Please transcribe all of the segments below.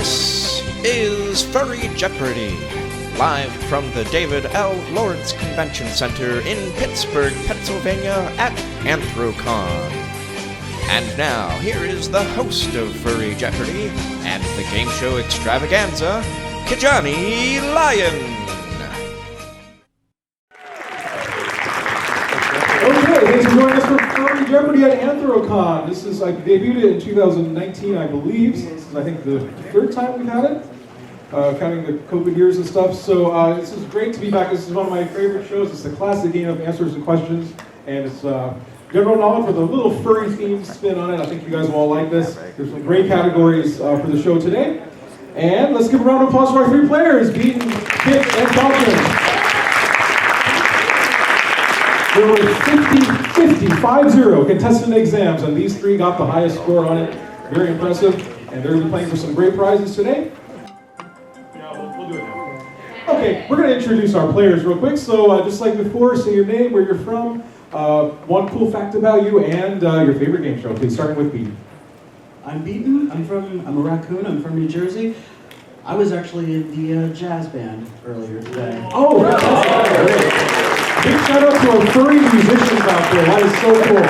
This is Furry Jeopardy, live from the David L. Lawrence Convention Center in Pittsburgh, Pennsylvania at Anthrocon. And now, here is the host of Furry Jeopardy and the Game Show Extravaganza, Kijani Lion. Okay, thanks for joining us for Furry Jeopardy at Anthrocon. This is, I debuted it in 2019, I believe. This is, I think, the third time we've had it, counting the COVID years and stuff. So this is great to be back. This is one of my favorite shows. It's a classic game of answers and questions, and it's general knowledge with a little furry theme spin on it. I think you guys will all like this. There's some great categories for the show today. And let's give a round of applause to our three players, Beeton, Kitch, and Kelchan. There were 50 contestant exams, and these three got the highest score on it. Very impressive, and they're going to be playing for some great prizes today. Yeah, we'll do it now. Okay, we're going to introduce our players real quick. So just like before, say your name, where you're from, one cool fact about you, and your favorite game show. Please, starting with Beeton. I'm Beeton. I'm a raccoon. I'm from New Jersey. I was actually in the jazz band earlier today. Oh, that's great. Big shout out to our furry musicians out there. That is so cool.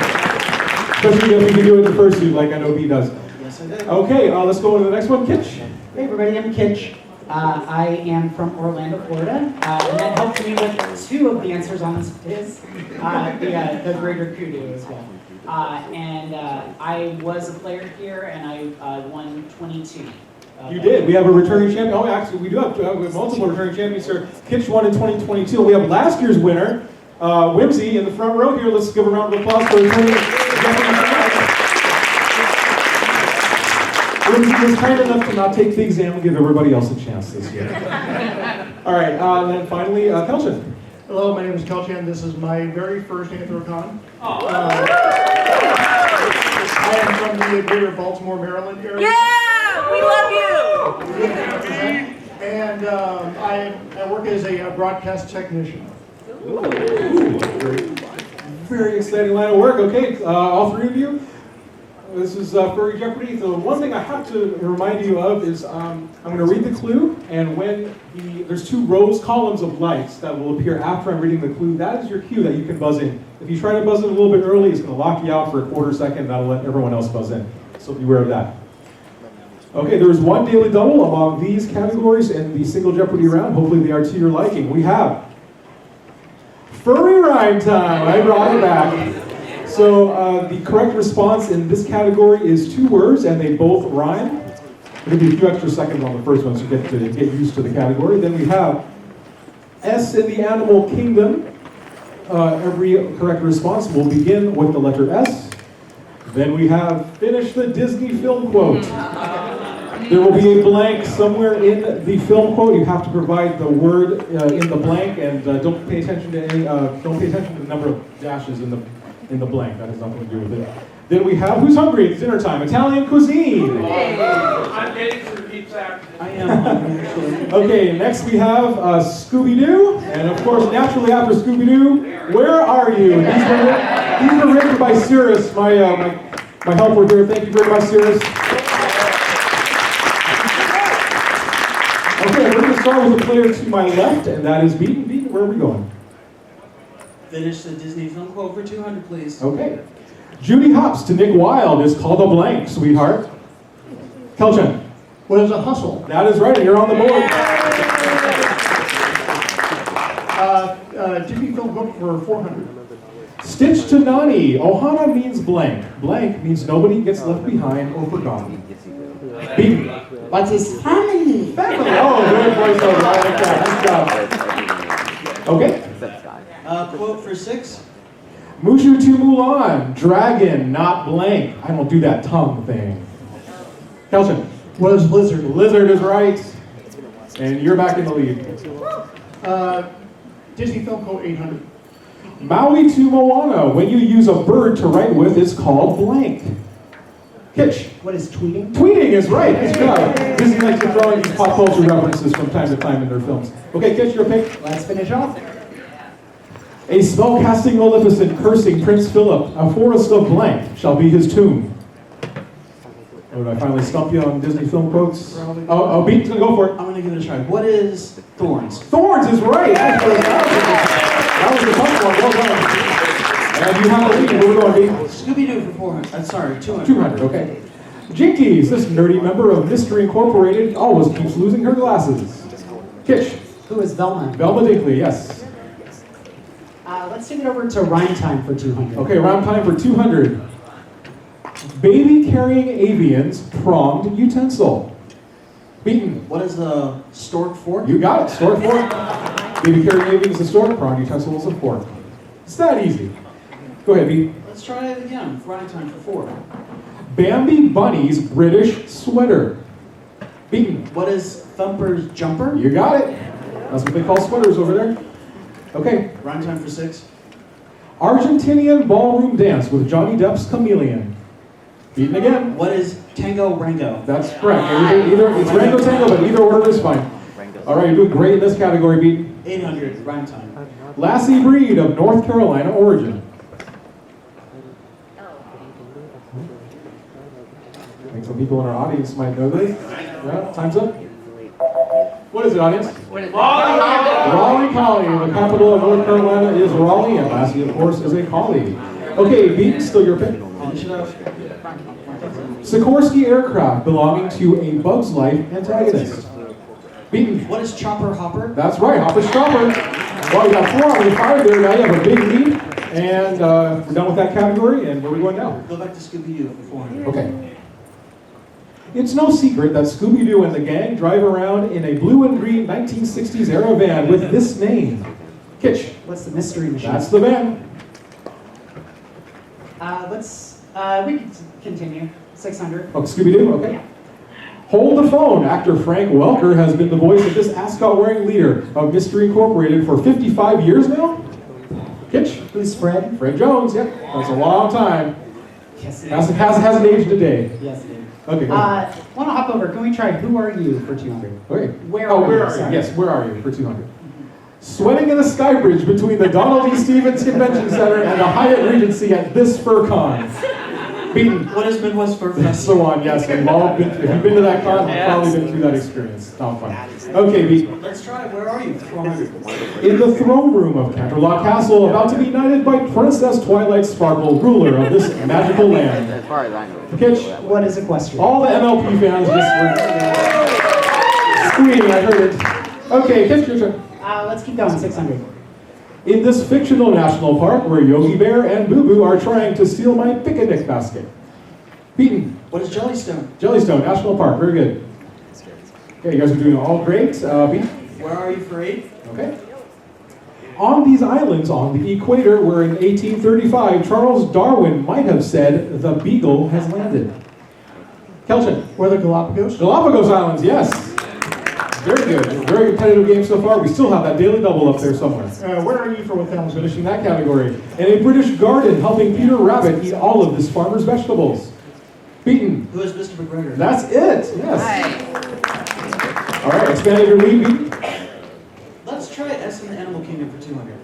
Especially if you can do it in fursuit like I know B does. Yes, I did. Okay, let's go on to the next one. Kitch. Hey everybody, I'm Kitch. I am from Orlando, Florida, and that helped me with two of the answers on this quiz, the greater kudu as well. I was a player here, and I won 22. You did. We have a returning champion. Oh, actually, we do have multiple returning champions here. Kitch won in 2022. We have last year's winner, Whimsy, in the front row here. Let's give a round of applause for returning champion. Whimsy was kind enough to not take the exam and give everybody else a chance this year. All right, and then finally, Kelchan. Hello, my name is Kelchan. This is my very first Anthrocon. I am from the greater Baltimore, Maryland area. Yeah, we love you. And I work as a broadcast technician. Ooh, very exciting line of work. Okay, all three of you. This is Furry Jeopardy. The one thing I have to remind you of is I'm going to read the clue, and when there's two columns of lights that will appear after I'm reading the clue, that is your cue that you can buzz in. If you try to buzz in a little bit early, it's going to lock you out for a quarter second. That'll let everyone else buzz in. So beware of that. Okay, there is one daily double among these categories in the single Jeopardy round. Hopefully they are to your liking. We have Furry Rhyme time. I brought it back. So the correct response in this category is two words, and they both rhyme. I'll give you a few extra seconds on the first one so you get used to the category. Then we have S in the animal kingdom. Every correct response will begin with the letter S. Then we have finish the Disney film quote. There will be a blank somewhere in the film quote. You have to provide the word in the blank, and don't pay attention to the number of dashes in the blank. That has nothing to do with it. Then we have who's hungry? It's dinner time. Italian cuisine. I'm getting to the pizza. I am hungry, actually. Okay, next we have Scooby-Doo, and of course, naturally after Scooby-Doo, where are you? These were written by Cirrus, my helper here. Thank you very much, Cirrus. Okay, we're going to start with the player to my left, and that is Beeton. Beeton, where are we going? Finish the Disney film quote for 200, please. Okay. Judy Hopps to Nick Wilde is called a blank, sweetheart. Kelchan. What is a hustle? That is right, you're on the board. Disney film book for 400. Stitch to Nani. Ohana means blank. Blank means nobody gets left behind or forgotten. Beeton. What's his family? Family. Oh, very voiceover. I like that. Nice job. Okay. Quote for 6. Mushu to Mulan. Dragon, not blank. I don't do that tongue thing. Kelchan. What is lizard? Lizard is right. And you're back in the lead. Disney film quote 800. Maui to Moana. When you use a bird to write with, it's called blank. Kitch. What is tweeting? Tweeting is right. Good job. Disney likes to throw in these pop culture references from time to time in their films. Okay, Kitch, your pick. Let's finish off. A spell-casting Maleficent cursing Prince Philip, a forest of blank shall be his tomb. Oh, did I finally stump you on Disney film quotes? Oh, Beaton's gonna go for it. I'm gonna give it a try. What is thorns? Thorns is right. That was the tough one. Well done. And you have a lead. Where we going, Beaton? Scooby-Doo for 400. Sorry, 200. 200, okay. Jinkies, this nerdy member of Mystery Incorporated, always keeps losing her glasses. Kitch. Who is Velma? Velma Dinkley, yes. Let's take it over to Rhyme Time for 200. Okay, round time for 200. Baby carrying avian's pronged utensil. Beaton. What is the stork fork? You got it. Stork fork. Baby carrying avian is a stork. Pronged utensil is a fork. It's that easy. Go ahead, Beaton. Let's try it again. Running time for 4. Bambi Bunny's British sweater. Beaton. What is Thumper's jumper? You got it. That's what they call sweaters over there. Okay. Running time for 6. Argentinian ballroom dance with Johnny Depp's chameleon. Beaton again. What is Tango Rango? That's correct. Either it's Rango Tango, but either order is fine. All right, you're doing great in this category, Beaton. 800. Rhyme time. Lassie breed of North Carolina origin. I think some people in our audience might know this. Yeah, time's up. What is it, audience? Raleigh Collie. The capital of North Carolina is Raleigh, and Lassie, of course, is a collie. Okay, Beaton, still your pick. Sikorsky aircraft belonging to a Bug's Life antagonist. Beaton. What is Chopper Hopper? That's right, Hopper's Chopper. Well, you got 4 out of 5 there. Now you have a big lead. And we're done with that category. And where are we going now? Go back to Scooby-Doo for 400. Okay. It's no secret that Scooby-Doo and the gang drive around in a blue and green 1960s era van with this name. Kitch. What's the mystery machine? That's the van. We can continue. 600. Oh, Scooby-Doo? Okay. Yeah. Hold the phone. Actor Frank Welker has been the voice of this ascot-wearing leader of Mystery Incorporated for 55 years now. Kitch. Who's Fred? Fred Jones, yep. That's a long time. Yes, it is. Hasn't aged a day. Yes, it is. Okay, go Want to hop over? Can we try Who Are You for 200? Okay. Where Oh, are where you? are you? Sorry. Yes, where are you for 200? Sweating in the sky bridge between the Donald E. Stevens Convention Center and the Hyatt Regency at this FurCon. Beaton. What is Midwest Fur That's Festival? the one, yes. We've all been, if you've been to that con, you've probably been through that experience. Not fun. Okay, Beaton. Let's try it. Where are you? 400. In the throne room of Canterlot Castle, about to be knighted by Princess Twilight Sparkle, ruler of this magical land. As far as I know. Kitch. What is equestrian? All the MLP fans just were squealing, I heard it. Okay, Kitch, your turn. Let's keep going. 600. In this fictional national park where Yogi Bear and Boo Boo are trying to steal my picnic basket. Beaton. What is Jellystone? Jellystone National Park, very good. Okay, you guys are doing all great. Beaton. Where are you for 8? Okay. On these islands on the equator where in 1835 Charles Darwin might have said the beagle has landed. Kelchan. Where the Galapagos? Galapagos Islands, yes. Very good. Very competitive game so far. We still have that daily double up there somewhere. Where are you for 1,000? Finishing that category. And a British garden helping Peter Rabbit eat all of this farmer's vegetables. Beaton. Who is Mr. McGregor? That's it. Yes. All right. Expanded your lead, Beaton. Let's try S in the Animal Kingdom for 200.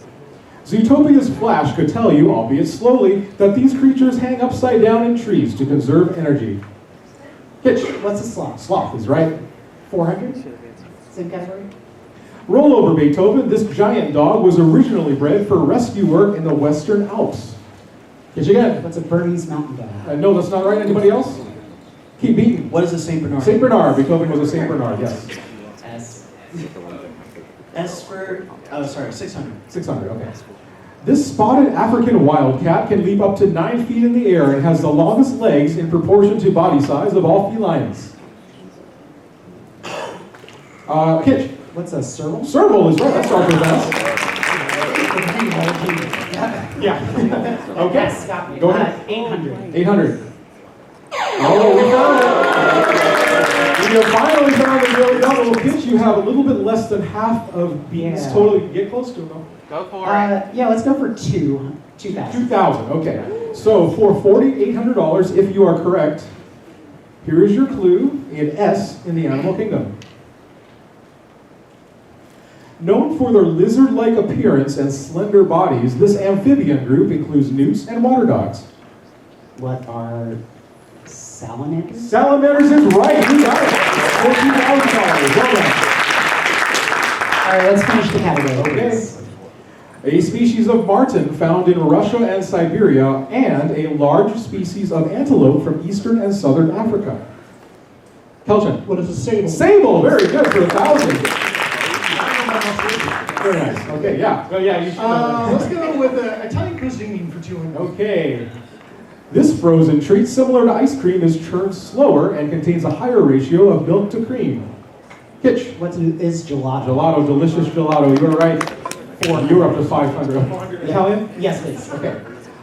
Zootopia's Flash could tell you, albeit slowly, that these creatures hang upside down in trees to conserve energy. Kitch. What's a sloth? Sloth is right. 400. Same category. Roll over, Beethoven. This giant dog was originally bred for rescue work in the Western Alps. Kitch again. What's a Bernese mountain dog? No, that's not right. Anybody else? Keep beating. What is a St. Bernard? St. Bernard. Beethoven was a St. Bernard, yes. S. S for, 600. 600, okay. This spotted African wildcat can leap up to 9 feet in the air and has the longest legs in proportion to body size of all felines. Kitch. What's a serval? Serval is right. That starts with S. Yeah. Okay. Yes, got me. Go ahead. 800. 800. Oh, we found it. We have finally found the daily double. Kitch, you have a little bit less than half of Beaton's total. You can get close to it, though. Go for it. Yeah, let's go for 2,000. 2,000, okay. So for $4,800, if you are correct, here is your clue in S in the animal kingdom. Known for their lizard-like appearance and slender bodies, this amphibian group includes newts and water dogs. What are Salamanders? Salamanders is right. You got it. $14,000. Well done. All right, let's finish the category. Okay. please. A species of marten found in Russia and Siberia, and a large species of antelope from eastern and southern Africa. Kelchan. What is a sable? Sable, very good for 1,000. Very nice. Okay, yeah. Well, yeah, you should know Let's go with Italian cuisine for 200. Okay. This frozen treat, similar to ice cream, is churned slower and contains a higher ratio of milk to cream. Kitch. What is gelato? Gelato, delicious gelato. You are right. You're up to 500. Italian? Yes, please. Okay.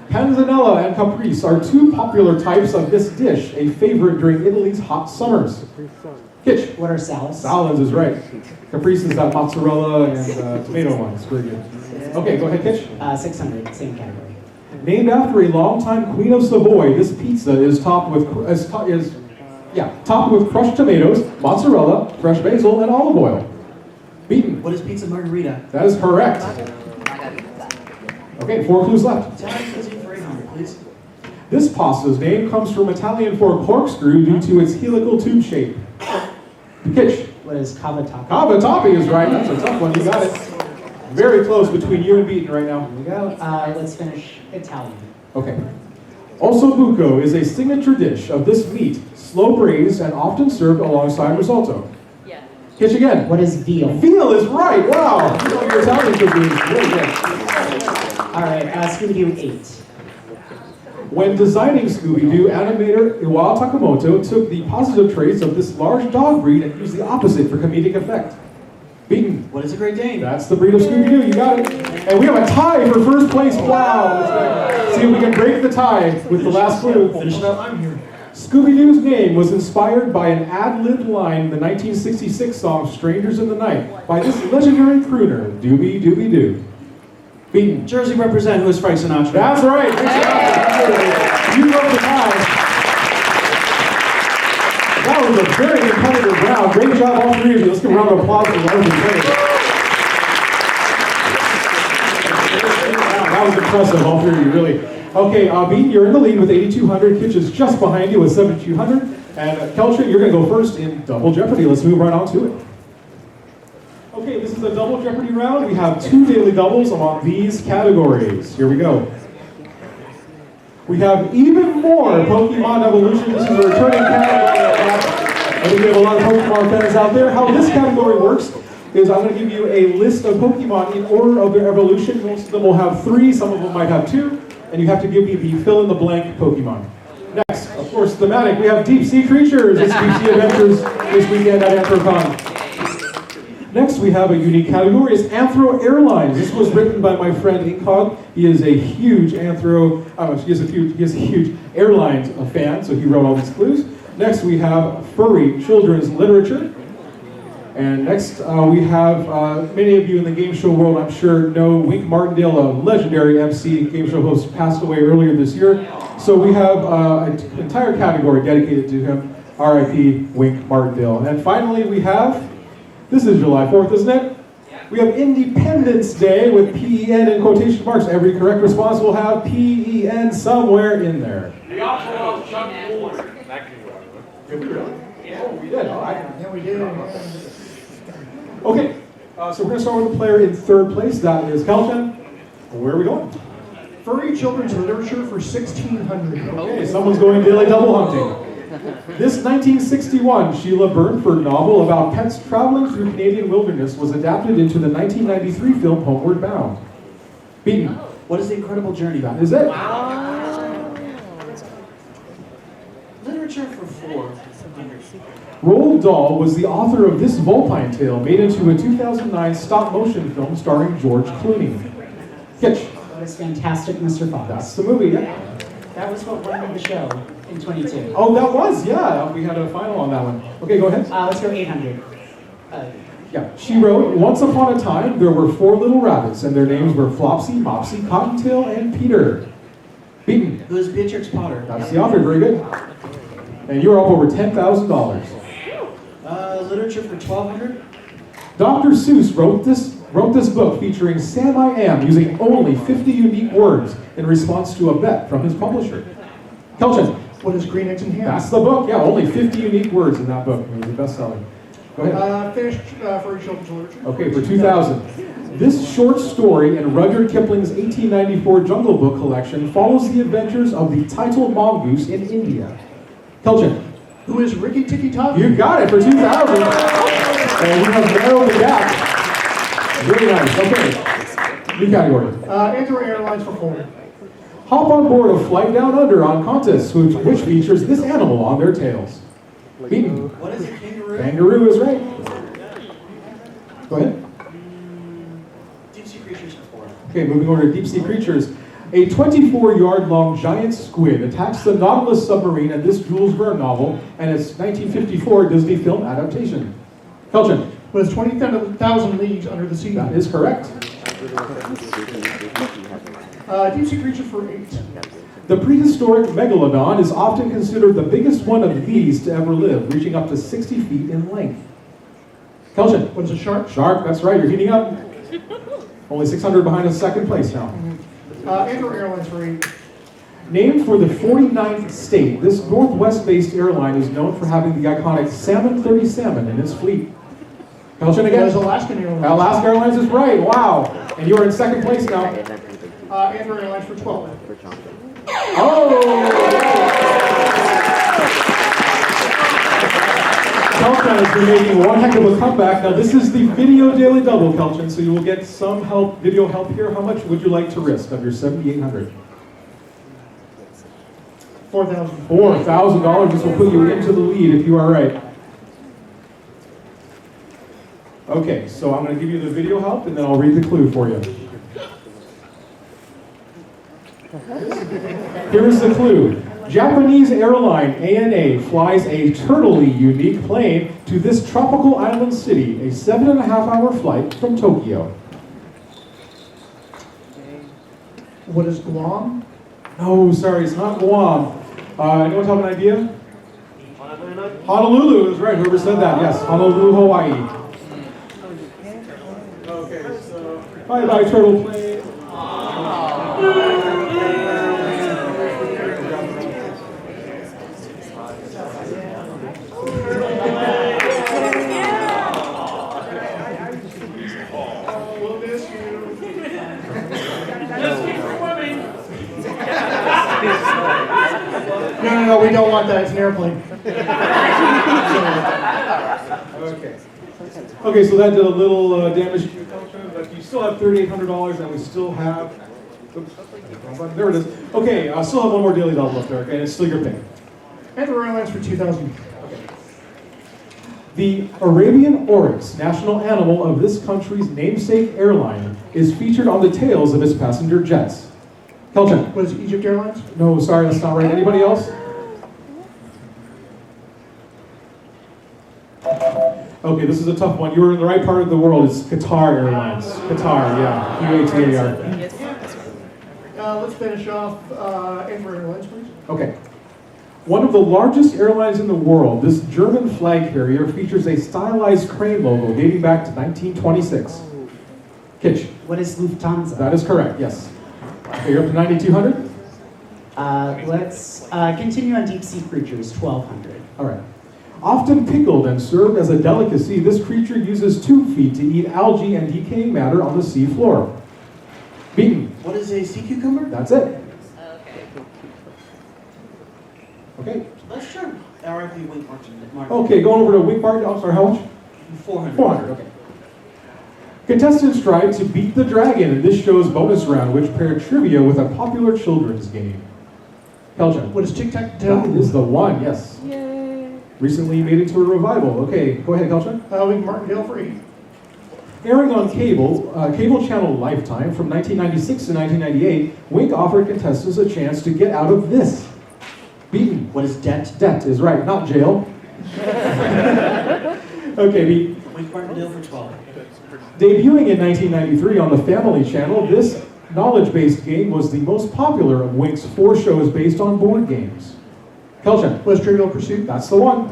Panzanella and caprese are two popular types of this dish, a favorite during Italy's hot summers. Kitch. What are salads? Salads is right. Caprese is that mozzarella and tomato one. It's very good. Okay, go ahead, Kitch. 600, same category. Named after a longtime Queen of Savoy, this pizza is topped with crushed tomatoes, mozzarella, fresh basil, and olive oil. Beeton. What is pizza margarita? That is correct. Okay, 4 clues left. Italian cuisine for 800, please. This pasta's name comes from Italian for corkscrew due to its helical tube shape. Kitch. What is cavatappi? Cavatappi is right. That's a tough one. You got it. Very close between you and Beeton right now. Here we go. Let's finish Italian. Okay. Ossobuco is a signature dish of this meat, slow braised and often served alongside risotto. Yeah. Kitch again. What is veal? Veal is right. Wow. You know your Italian cooking is really good. All right, Scooby-Doo 8. When designing Scooby-Doo, animator Iwao Takamoto took the positive traits of this large dog breed and used the opposite for comedic effect. Beaten. What is a Great Dane? That's the breed of Scooby-Doo. You got it. And we have a tie for first place. Wow. Let's see if we can break the tie with the last clue. Finish it up. I'm here. Scooby-Doo's name was inspired by an ad-libbed line in the 1966 song Strangers in the Night by this legendary crooner, Doobie Doobie Doo. Beaten. Jersey represent, who is Frank Sinatra? That's right. Good job. You wrote the tie. That was a very competitive round. Great job, all three of you. Let's give a round of applause for those who played. That was impressive, all three of you, really. Okay, Beaton, you're in the lead with 8,200. Kitch is just behind you with 7,200. And Kelchan, you're going to go first in Double Jeopardy. Let's move right on to it. Okay, this is a Double Jeopardy round. We have 2 daily doubles among these categories. Here we go. We have even more Pokemon evolution. This is a returning category. I think we have a lot of Pokemon fans out there. How this category works is I'm going to give you a list of Pokemon in order of their evolution. Most of them will have 3, some of them might have 2, and you have to give me the fill-in-the-blank Pokemon. Next, of course, thematic. We have deep-sea creatures. It's deep-sea adventures this weekend at Anthrocon. Next, we have a unique category. It's Anthro Airlines. This was written by my friend Incog. He is a huge he is a huge airlines fan, so he wrote all these clues. Next, we have furry children's literature. And next, we have, many of you in the game show world, I'm sure, know Wink Martindale, a legendary MC game show host, passed away earlier this year. So we have an entire category dedicated to him, R.I.P. Wink Martindale. And finally, we have, this is July 4th, isn't it? We have Independence Day with P-E-N in quotation marks. Every correct response will have P-E-N somewhere in there. The also Chuck Woolery. Did we really? Yeah. Oh, we did. All right. Yeah, we did. Okay, so we're going to start with the player in 3rd place. That is Kelchan. Where are we going? Furry children's literature for 1,600. Okay, someone's going daily double hunting. This 1961 Sheila Burnford novel about pets traveling through Canadian wilderness was adapted into the 1993 film Homeward Bound. Beaton. What is The Incredible Journey about? Is it? Literature for 400. Roald Dahl was the author of this Vulpine tale made into a 2009 stop-motion film starring George Clooney. Kitch. That is fantastic, Mr. Fox. That's the movie, yeah. That was what won the show in 22. Oh, that was, yeah. We had a final on that one. Okay, go ahead. Let's go 800. Yeah, she wrote, once upon a time, there were 4 little rabbits, and their names were Flopsy, Mopsy, Cottontail, and Peter. Beaton. Who is Beatrix Potter? That's the author, very good. And you're up over $10,000. Literature for 1,200. Dr. Seuss wrote this book featuring Sam I Am using only 50 unique words in response to a bet from his publisher. Kelchan. What is Green Eggs and Ham? That's the book. Yeah, only 50 unique words in that book. It was a bestseller. Go ahead. Finished Furry Children's Literature. Okay, for 2000. This short story in Rudyard Kipling's 1894 Jungle Book collection follows the adventures of the titled mongoose in India. Kelchan. Who is Ricky Tikki Tavi? You got it for 2000. And you have narrowed the gap. Very nice. Okay. New category. Airlines for 4. Hop on board a flight down under on Contest, which features this animal on their tails. Beeton. What is a kangaroo? Kangaroo is right. Go ahead. Deep sea creatures for 4. Okay, moving on to deep sea creatures. A 24-yard-long giant squid attacks the Nautilus submarine in this Jules Verne novel and its 1954 Disney film adaptation. Kelchan. What is 20,000 Leagues Under the Sea? That is correct. Deep sea creature for 8. The prehistoric megalodon is often considered the biggest one of these to ever live, reaching up to 60 feet in length. Kelchan. What is a shark? Shark, that's right, you're heating up. Only 600 behind us, second place now. Airlines for 8. Named for the 49th state, this Northwest-based airline is known for having the iconic Salmon 30 Salmon in its fleet. Kelchan What again? is Alaskan Airlines? Alaska Airlines is right, wow. And you are in second place now. Airlines for 12. Oh! Kelchan has been making one heck of a comeback. Now this is the video daily double, Kelchan, so you will get some help, video help here. How much would you like to risk of your $7,800? $4,000. $4,000. This will put you into the lead if you are right. Okay, so I'm going to give you the video help and then I'll read the clue for you. Here is the clue. Japanese airline ANA flies a totally unique plane to this tropical island city, a 7.5-hour flight from Tokyo. What is Guam? No, sorry, it's not Guam. Anyone have an idea? Honolulu is right. Whoever said that, yes. Honolulu, Hawaii. Okay, so bye-bye, turtle plane. No, we don't want that. It's an airplane. Okay, so that did a little damage to your culture, but you still have $3,800, and we still have. Oops, there it is. Okay, I still have one more daily double left there. Okay, and it's still your pick. Airlines for 2,000. The Arabian oryx, national animal of this country's namesake airline, is featured on the tails of its passenger jets. Kelchan. What is Egypt Airlines? No, sorry, that's not right. Anybody else? Okay, this is a tough one. You were in the right part of the world. It's Qatar Airlines. Qatar, yeah. QATAR. Let's finish off Airlines, please. Okay. One of the largest airlines in the world, this German flag carrier features a stylized crane logo dating back to 1926. Kitch. What is Lufthansa? That is correct, yes. Okay, you're up to 9,200? Let's continue on deep sea creatures, 1,200. All right. Often pickled and served as a delicacy, this creature uses 2 feet to eat algae and decaying matter on the sea floor. Beeton. What is a sea cucumber? That's it. Okay. Sure. RIP Wink Martin. Okay, going over to Wink Martin. I'm sorry, how much? 400. 400, okay. Contestants tried to beat the dragon in this show's bonus round, which paired trivia with a popular children's game. Kelchan. What is Tic-Tac-Toe? That is the one, yes. Yay. Recently made into a revival. Okay, go ahead, Kelchan. Wink Martindale for 8. Airing on cable channel Lifetime from 1996 to 1998, Wink offered contestants a chance to get out of this. Beeton. What is debt? Debt is right, not jail. Okay, Beeton. Wink Martindale for 12. Debuting in 1993 on the Family Channel, this knowledge-based game was the most popular of Wink's 4 shows based on board games. Kelchan. Was Trivial Pursuit? That's the one.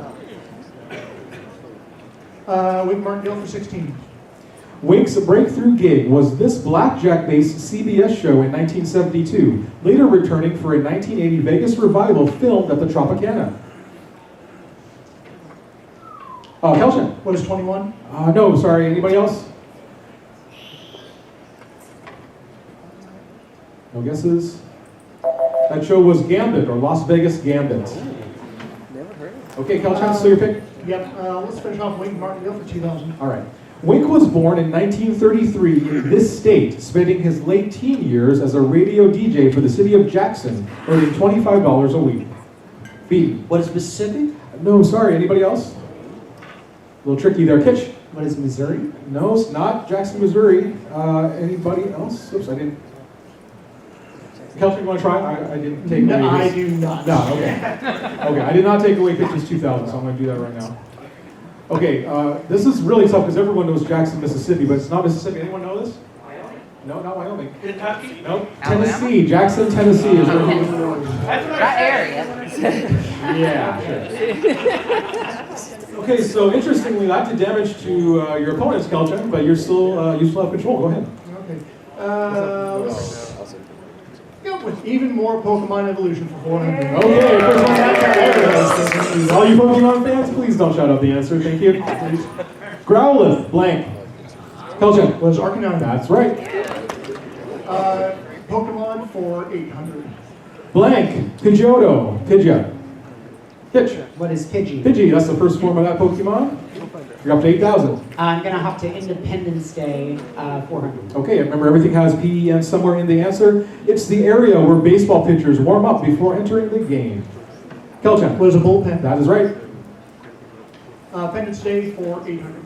Wink Martindale for 16. Wink's breakthrough gig was this blackjack-based CBS show in 1972, later returning for a 1980 Vegas revival filmed at the Tropicana. Kelchan. What is 21? No, sorry, anybody else? No guesses? That show was Gambit, or Las Vegas Gambit. Okay, Kelchan, so your pick? Yep, let's finish off Wink Martindale for 2000. All right. Wink was born in 1933 in this state, spending his late teen years as a radio DJ for the city of Jackson, earning $25 a week. Beeton. What is Mississippi? No, sorry, anybody else? A little tricky there. Kitch. What is Missouri? No, it's not Jackson, Missouri. Anybody else? Oops, I didn't. Kelchan, you want to try? I didn't take away No, I his- do not. No, okay. Okay, I did not take away Kitch's 2000, so I'm going to do that right now. Okay, this is really tough because everyone knows Jackson, Mississippi, but it's not Mississippi. Anyone know this? Wyoming? No, not Wyoming. Kentucky? Nope. Tennessee. Jackson, Tennessee is where he was born. That's what I That said. area. Yeah, sure. Okay, so interestingly, that did damage to your opponents, Kelchan, but you still have control. Go ahead. Okay. Let's go with even more Pokemon evolution for 400. Okay, first one. There it is. All you Pokemon fans, please don't shout out the answer. Thank you. Growlithe, blank. Kelchan. Was Arcanine. That's right. Pokemon for 800. Blank. Pidgeotto. Pidgeot. Kitch. What is Pidgey? Pidgey, that's the first form of that Pokemon. You're up to 8,000. I'm gonna hop to Independence Day, 400. Okay, remember everything has PEN somewhere in the answer. It's the area where baseball pitchers warm up before entering the game. Kelchan. Was a bullpen. That is right. Pendants Day for 800.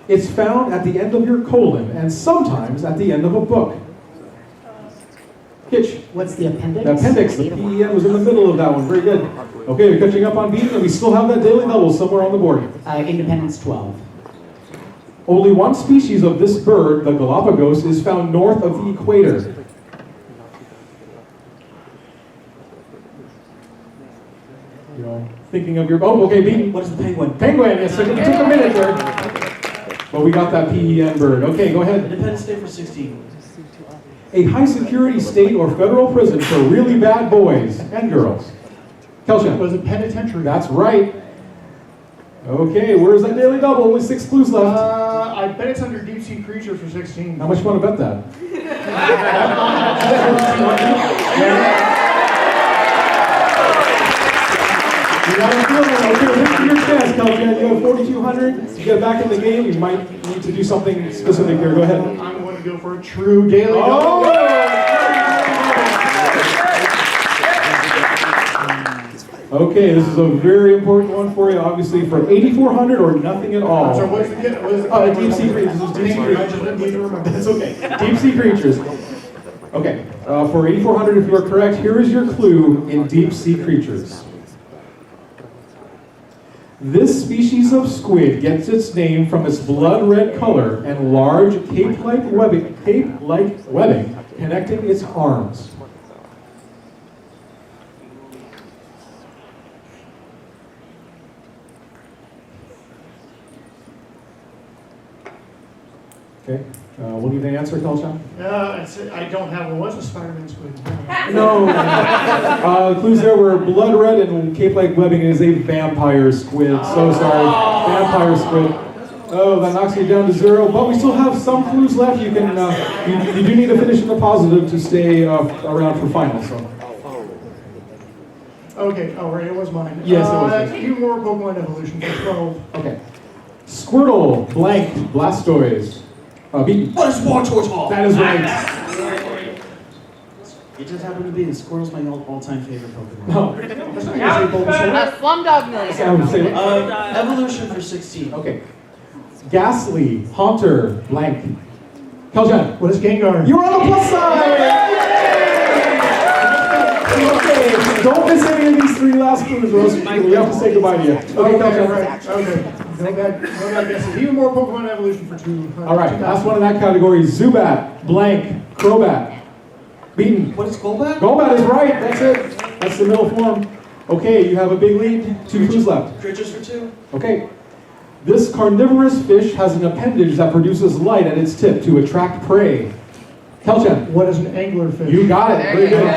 It's found at the end of your colon and sometimes at the end of a book. Kitch. What's the appendix? The appendix, the PEN was in the middle of that one. Very good. Okay, we're catching up on Beeton, and we still have that daily double somewhere on the board. Independence 12. Only one species of this bird, the Galapagos, is found north of the equator. You know, thinking of your... Oh, okay, Beeton. What is the penguin? Penguin, yes, it took a minute there. But we got that PEN bird. Okay, go ahead. Independence Day for 16. A high security state or federal prison for really bad boys and girls. Kelchan. Was a penitentiary. That's right. Okay, where's that daily double? Only 6 clues left. I bet it's under Deep Sea Creature for 16. How much you want to bet that? You got a feeling. Okay, this is your chance, Kelchan. You have 4,200. To get back in the game, you might need to do something specific here. Go ahead. I'm going to go for a true daily double. Oh! Okay, this is a very important one for you, obviously, for 8,400 or nothing at all. So what's the kid? Deep sea creatures. This is deep sea I creatures. just didn't need to remember. That's okay. Deep sea creatures. Okay, for 8,400, if you are correct, here is your clue in deep sea creatures. This species of squid gets its name from its blood red color and large cape-like webbing connecting its arms. Okay, we'll give the answer, Kelchan. I don't have one. What's a Spider-Man squid? No. Clues there were blood red and cape-like webbing is a vampire squid. So sorry. Vampire squid. Oh, that knocks you down to 0. But we still have some clues left. You can. You do need to finish in the positive to stay around for final. So. Okay. Oh, right. It was mine. Yes, it was. Even more Pokemon evolution for 12. Okay. Squirtle, blank, Blastoise. Beeton. What is Wartortle? That is right. It just happened to be the squirrel's my all-time favorite Pokemon. No. That's not usually Bulbasaur. Slumdog I Millionaire. would say. Evolution for 16. Okay. Ghastly, Haunter, blank. Kelchan. What is Gengar? You're on the plus side! Okay, don't miss any of these 3 last clues, or else we have to say goodbye to you. Okay, Kelchan. Right. Okay. No bad guesses. Even more Pokemon evolution for 200. All right, last one in that category. Zubat, blank, Crobat. Beeton. What is Golbat? Golbat is right, that's it. That's the middle form. Okay, you have a big lead. 2 clues left. Creatures for 2. Okay. This carnivorous fish has an appendage that produces light at its tip to attract prey. Kelchan. What is an anglerfish? You got it. Very good.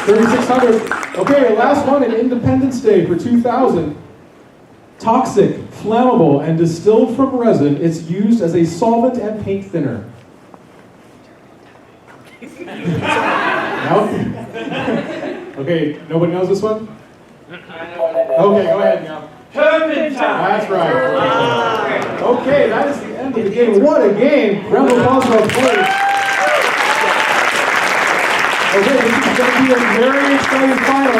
3,600. Okay, last one in Independence Day for 2,000. Toxic, flammable, and distilled from resin, it's used as a solvent and paint thinner. No? Okay, nobody knows this one? Okay, go ahead now. Turpentine. That's right. Okay, that is the end of the game. What a game! Round of applause for our players. Okay, this is going to be a very exciting final.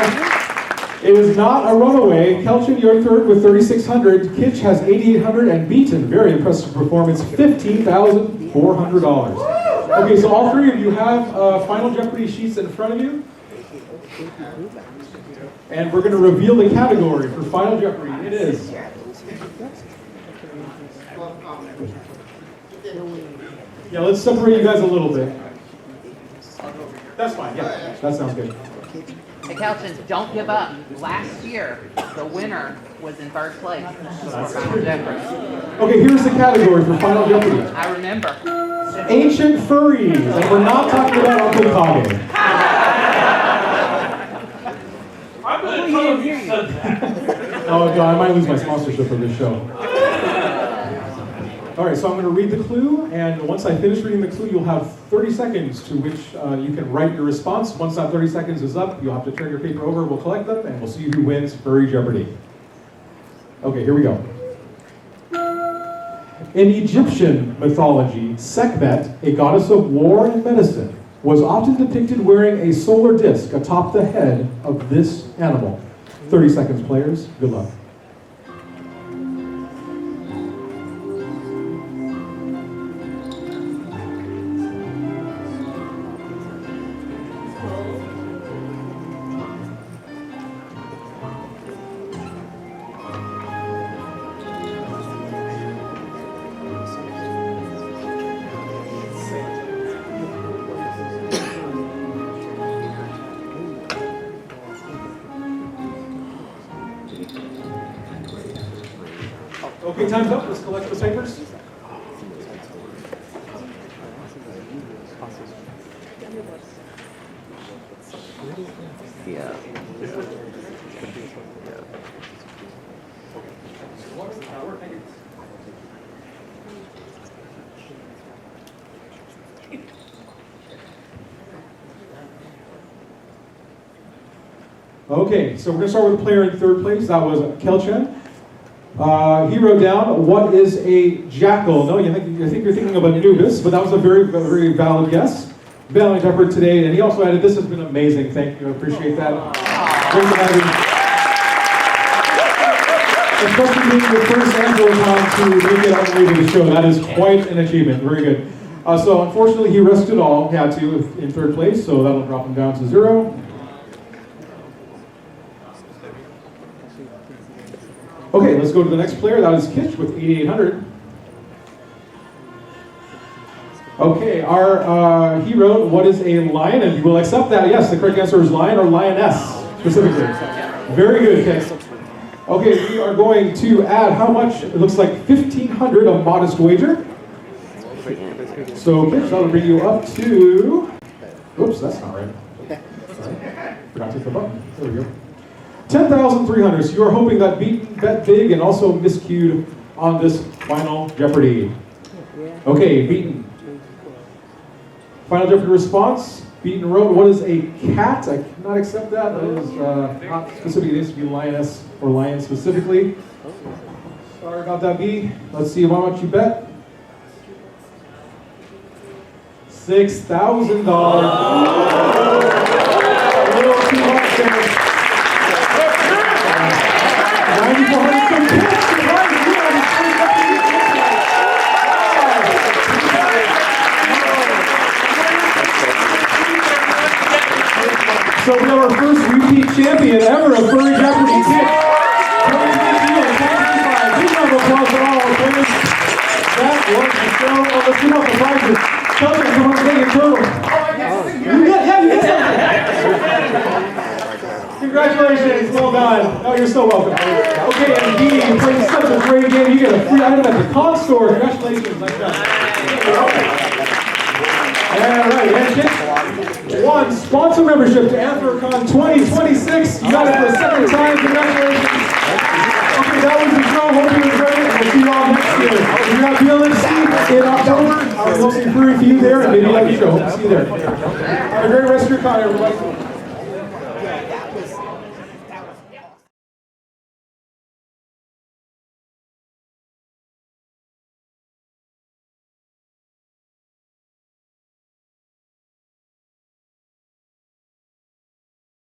It is not a runaway. Kelchan, you're third with 3,600. Kitch has 8,800, and Beeton, very impressive performance, $15,400. Okay, so all three of you have Final Jeopardy sheets in front of you. And we're going to reveal the category for Final Jeopardy. It is. Yeah, let's separate you guys a little bit. That's fine, yeah. That sounds good. Hey, Kelchan, don't give up. Last year, the winner was in third place before Final Jeopardy. Okay, here's the category for Final Jeopardy. I remember. Ancient furries, and we're not talking about Uncle Kage. I'm going to tell you said that. Oh, God, I might lose my sponsorship for this show. All right, so I'm going to read the clue, and once I finish reading the clue, you'll have 30 seconds to which you can write your response. Once that 30 seconds is up, you'll have to turn your paper over, we'll collect them, and we'll see who wins Furry Jeopardy. Okay, here we go. In Egyptian mythology, Sekhmet, a goddess of war and medicine, was often depicted wearing a solar disk atop the head of this animal. 30 seconds, players. Good luck. Okay, time's up. Let's collect the papers. Yeah. Okay, so we're going to start with the player in third place. That was Kelchan. He wrote down, what is a jackal? No, I think you're thinking of Anubis, but that was a very, very valid guess. Valiant effort today, and he also added, this has been amazing. Thank you, I appreciate that. Great to have you. Especially being the first Anthrocon to make it all the way to the show. That is quite an achievement, very good. So unfortunately, he risked it all, he had to, in third place, so that'll drop him down to 0. Okay, let's go to the next player. That is Kitch with 8,800. Okay, he wrote, what is a lion? And you will accept that. Yes, the correct answer is lion or lioness, specifically. Very good, Kitch. Okay, we are going to add how much? It looks like 1,500, a modest wager. So, Kitch, that'll bring you up to... Oops, that's not right. Sorry. Forgot to hit the button. There we go. 10,300. So you are hoping that Beeton bet big and also miscued on this Final Jeopardy. Okay, Beeton. Final Jeopardy response. Beeton wrote, what is a cat? I cannot accept that. That is not specific. It needs to be lioness or lion specifically. Sorry about that, B. Let's see how much you bet. $6,000. A little too much there. 9,400 from Kitch. So we have our first repeat champion ever of Furry Jeopardy, Kitch. Big round of applause for all our players. That was the show. Oh, let's give up the prizes. Kelchan, come on, take your turtle. You did something. Congratulations. Congratulations, well done. Oh, you're so welcome. Okay, and Dee, you played such a great game. You get a free item at the Cobb store. Congratulations, like that. All right, and Kitch won sponsor membership to Anthrocon 2026. You got it for the second time. Congratulations. Okay, that was the show. Hope you enjoyed it. We'll see you all next year. If you're at DLCC in October, we'll see Furry for you there, and maybe like the show. Hope to see you there. Have a great rest of your con, everybody.